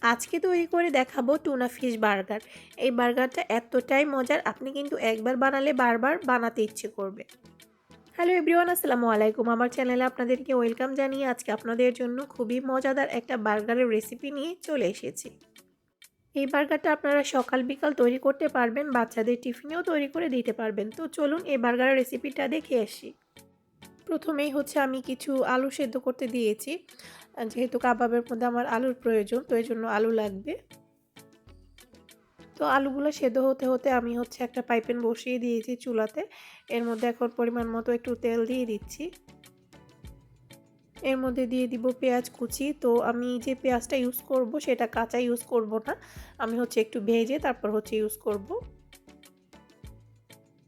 আজকে তৈরি করে দেখাবো টুনা ফিশ বার্গার। এই বার্গারটা এতটাই মজার, আপনি কিন্তু একবার বানালে বারবার বানাতে ইচ্ছে করবে। হ্যালো এভরিওয়ান, আসসালামু আলাইকুম। আমার চ্যানেলে আপনাদেরকে ওয়েলকাম জানিয়ে আজকে আপনাদের জন্য খুবই মজাদার একটা বার্গারের রেসিপি নিয়ে চলে এসেছি। এই বার্গারটা আপনারা সকাল বিকাল তৈরি করতে পারবেন, বাচ্চাদের টিফিনেও তৈরি করে দিতে পারবেন। তো চলুন এই বার্গারের রেসিপিটা দেখে আসি। প্রথমেই আমি কিছু আলু সেদ্ধ করতে দিয়েছি, যেহেতু কাবাবের মধ্যে আমার আলুর প্রয়োজন, তো এই জন্য আলু লাগবে। তো আলুগুলো সেদ্ধ হতে হতে আমি একটা পাইপ্যান বসিয়ে দিয়েছি চুলাতে। এর মধ্যে এখন পরিমাণ মতো একটু তেল দিয়ে দিচ্ছি। এর মধ্যে দিয়ে দিব পেঁয়াজ কুচি। তো আমি যে পেঁয়াজটা ইউজ করব সেটা কাঁচা ইউজ করব না, আমি একটু ভেজে তারপর ইউজ করব।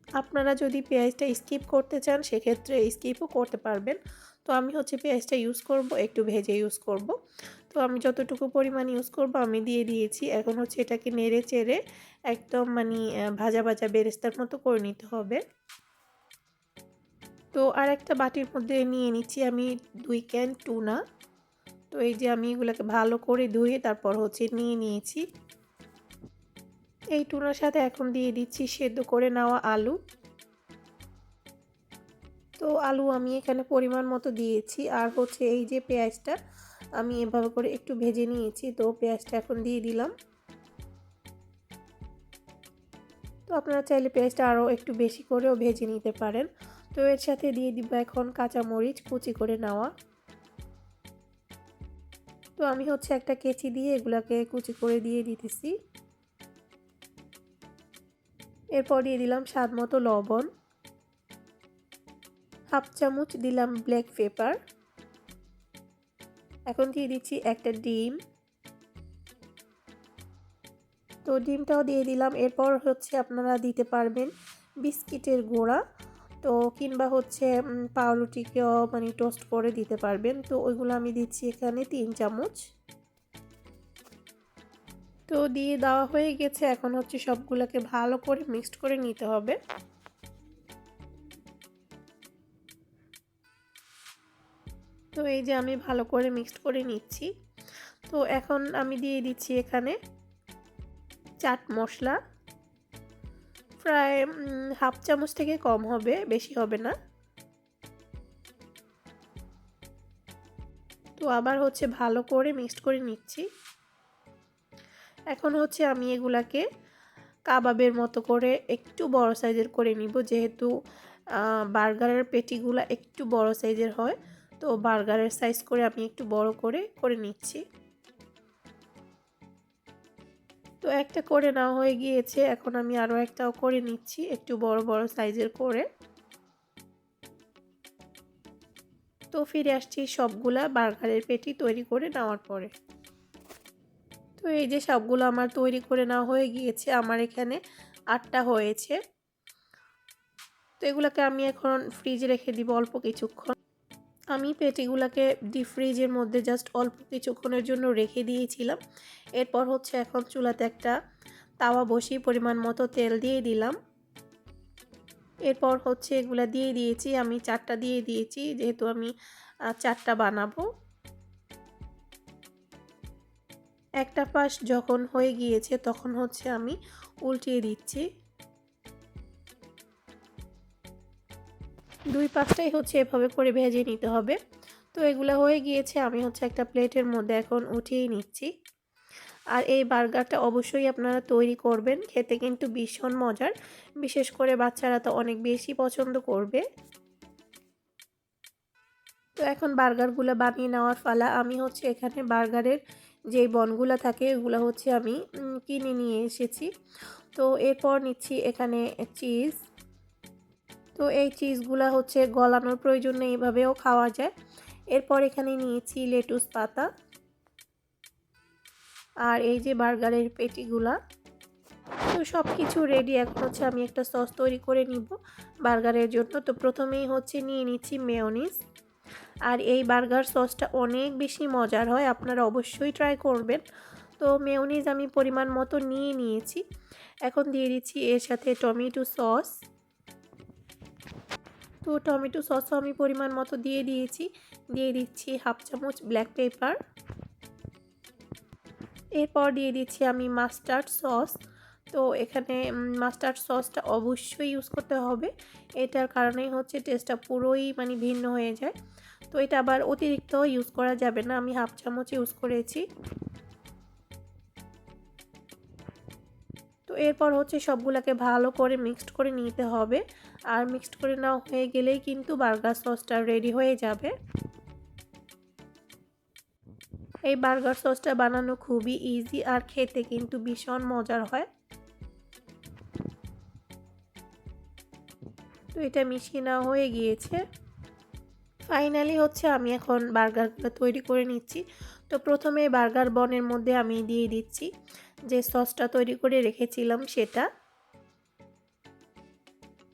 আপনারা যদি পেঁয়াজটা স্কিপ করতে চান সেক্ষেত্রে স্কিপও করতে পারবেন। তো আমি পেঁয়াজটা ইউজ করব, একটু ভেজে ইউজ করব। তো আমি যতটুকু পরিমাণ ইউজ করব আমি দিয়ে দিয়েছি। এখন এটাকে নেড়ে চেড়ে একদম ভাজা ভাজা বেরেস্তার মতো করে নিতে হবে। তো আর একটা বাটির মধ্যে নিয়ে নিচ্ছি আমি 2 ক্যান টুনা। তো এই যে আমি এগুলোকে ভালো করে ধুয়ে তারপর নিয়ে নিয়েছি। এই টুনার সাথে এখন দিয়ে দিচ্ছি সেদ্ধ করে নেওয়া আলু। তো আলু আমি এখানে পরিমাণ মতো দিয়েছি। আর এই যে পেঁয়াজটা আমি এভাবে করে একটু ভেজে নিয়েছি, তো পেঁয়াজটা এখন দিয়ে দিলাম। তো আপনারা চাইলে পেঁয়াজটা আরও একটু বেশি করেও ভেজে নিতে পারেন। তো এর সাথে দিয়ে দিব এখন কাঁচামরিচ কুচি করে নেওয়া। তো আমি একটা কেচি দিয়ে এগুলাকে কুচি করে দিয়ে দিতেছি। এরপর দিয়ে দিলাম স্বাদ মতো লবণ, হাফ চামচ দিলাম ব্ল্যাক পেপার। এখন দিয়ে দিচ্ছি একটা ডিম। তো ডিমটাও দিয়ে দিলাম। এরপর আপনারা দিতে পারবেন বিস্কিটের গুঁড়া, তো কিংবা পাউরুটিকেও টোস্ট করে দিতে পারবেন। তো ওইগুলো আমি দিচ্ছি এখানে 3 চামচ। তো দিয়ে দেওয়া হয়ে গেছে। এখন সবগুলোকে ভালো করে মিক্সড করে নিতে হবে। তো এই যে আমি ভালো করে মিক্সড করে নিচ্ছি। তো এখন আমি দিয়ে দিচ্ছি এখানে চাট মশলা, প্রায় হাফ চামচ থেকে কম হবে, বেশি হবে না। তো আবার ভালো করে মিক্সড করে নিচ্ছি। এখন আমি এগুলাকে কাবাবের মতো করে একটু বড় সাইজের করে নিব, যেহেতু বার্গারের পেটিগুলা একটু বড় সাইজের হয়। তো বার্গারের সাইজ করে আমি একটু বড় করে করে নিচ্ছি। তো একটা করে নেওয়া হয়ে গিয়েছে, এখন আমি আরও একটাও করে নিচ্ছি একটু বড় বড় সাইজের করে। তো ফিরে আসছি সবগুলা বার্গারের পেটি তৈরি করে নেওয়ার পরে। তো এই যে সবগুলো আমার তৈরি করে নেওয়া হয়ে গিয়েছে, আমার এখানে 8টা হয়েছে। তো এগুলোকে আমি এখন ফ্রিজে রেখে দিব অল্প কিছুক্ষণ। আমি পেটিগুলোকে ডিপ ফ্রিজের মধ্যে জাস্ট অল্প কিছুক্ষণের জন্য রেখে দিয়েছিলাম। এরপর এখন চুলাতে একটা তাওয়া বসিয়ে পরিমাণ মতো তেল দিয়ে দিলাম। এরপর এগুলা দিয়ে দিয়েছি, আমি 4টা দিয়ে দিয়েছি, যেহেতু আমি 4টা বানাবো। একটা পাশ যখন হয়ে গিয়েছে তখন আমি উল্টিয়ে দিচ্ছি। 2 পাশটাই এভাবে করে ভেজে নিতে হবে। তো এগুলো হয়ে গিয়েছে, আমি একটা প্লেটের মধ্যে এখন উঠিয়ে নিচ্ছি। আর এই বার্গারটা অবশ্যই আপনারা তৈরি করবেন, খেতে কিন্তু ভীষণ মজার, বিশেষ করে বাচ্চারা তো অনেক বেশি পছন্দ করবে। তো এখন বার্গারগুলো বানিয়ে নেওয়ার পালা। আমি এখানে বার্গারের যে বনগুলো থাকে ওগুলো আমি কিনে নিয়ে এসেছি। তো এরপর নিচ্ছি এখানে চিজ। তো এই চিজগুলো গলানোর প্রয়োজন নেই, এইভাবেও খাওয়া যায়। এরপর এখানে নিয়েছি লেটুস পাতা। আর এই যে বার্গারের পেটিগুলা। তো সব কিছু রেডি। এখন আমি একটা সস তৈরি করে নিব বার্গারের জন্য। তো প্রথমেই নিয়ে নিচ্ছি মেয়োনিজ। আর এই বার্গার সসটা অনেক বেশি মজার হয়, আপনারা অবশ্যই ট্রাই করবেন। তো মেয়োনিজ আমি পরিমাণ মতো নিয়ে নিয়েছি। এখন দিয়ে দিচ্ছি এর সাথে টমেটো সস। তো টমেটো সসও আমি পরিমাণ মতো দিয়ে দিয়েছি। দিয়ে দিচ্ছি হাফ চামচ ব্ল্যাক পেপার। এরপর দিয়ে দিচ্ছি আমি মাস্টার্ড সস। তো এখানে মাস্টার্ড সসটা অবশ্যই ইউজ করতে হবে। এটার কারণেই হচ্ছে টেস্টটা পুরোই মানে ভিন্ন হয়ে যায়। তো এটা আবার অতিরিক্ত ইউজ করা যাবে না, আমি হাফ চামচ ইউজ করেছি। তো এরপর হচ্ছে সবগুলোকে ভালো করে মিক্সড করে নিতে হবে। আর মিক্সড করে নেওয়া হয়ে গেলেই কিন্তু বার্গার সসটা রেডি হয়ে যাবে। এই বার্গার সসটা বানানো খুবই ইজি আর খেতে কিন্তু ভীষণ মজার হয়। তো এটা মিশিয়ে নেওয়া হয়ে গিয়েছে। ফাইনালি হচ্ছে আমি এখন বার্গারগুলো তৈরি করে নিচ্ছি। তো প্রথমে বার্গার বনের মধ্যে আমি দিয়ে দিচ্ছি যে সসটা তৈরি করে রেখেছিলাম সেটা।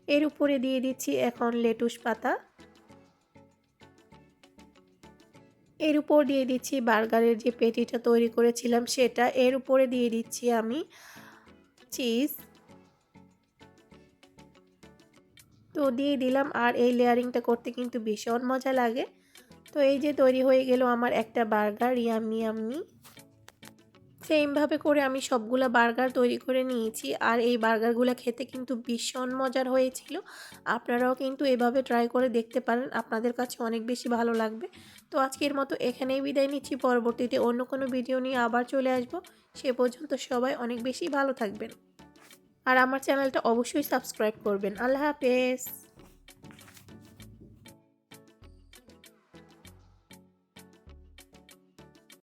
এর উপরে দিয়ে দিচ্ছি এখন লেটুস পাতা। এর উপর দিয়ে দিচ্ছি বার্গারের যে পেটিটা তৈরি করেছিলাম সেটা। এর উপরে দিয়ে দিচ্ছি আমি চিজ। তো দিয়ে দিলাম, আর এই লেয়ারিংটা করতে কিন্তু ভীষণ মজা লাগে। তো এই যে তৈরি হয়ে গেল আমার একটা বার্গার, ইয়াম্মি ইয়াম্মি। সেমভাবে করে আমি সবগুলা বার্গার তৈরি করে নিয়েছি, আর এই বার্গারগুলো খেতে কিন্তু ভীষণ মজার হয়েছিল। আপনারাও কিন্তু এভাবে ট্রাই করে দেখতে পারেন, আপনাদের কাছে অনেক বেশি ভালো লাগবে। তো আজকের মতো এখানেই বিদায় নিচ্ছি, পরবর্তীতে অন্য কোনো ভিডিও নিয়ে আবার চলে আসব। সে পর্যন্ত সবাই অনেক বেশি ভালো থাকবেন, আর আমার চ্যানেলটা অবশ্যই সাবস্ক্রাইব করবেন। আল্লাহ হাফেজ।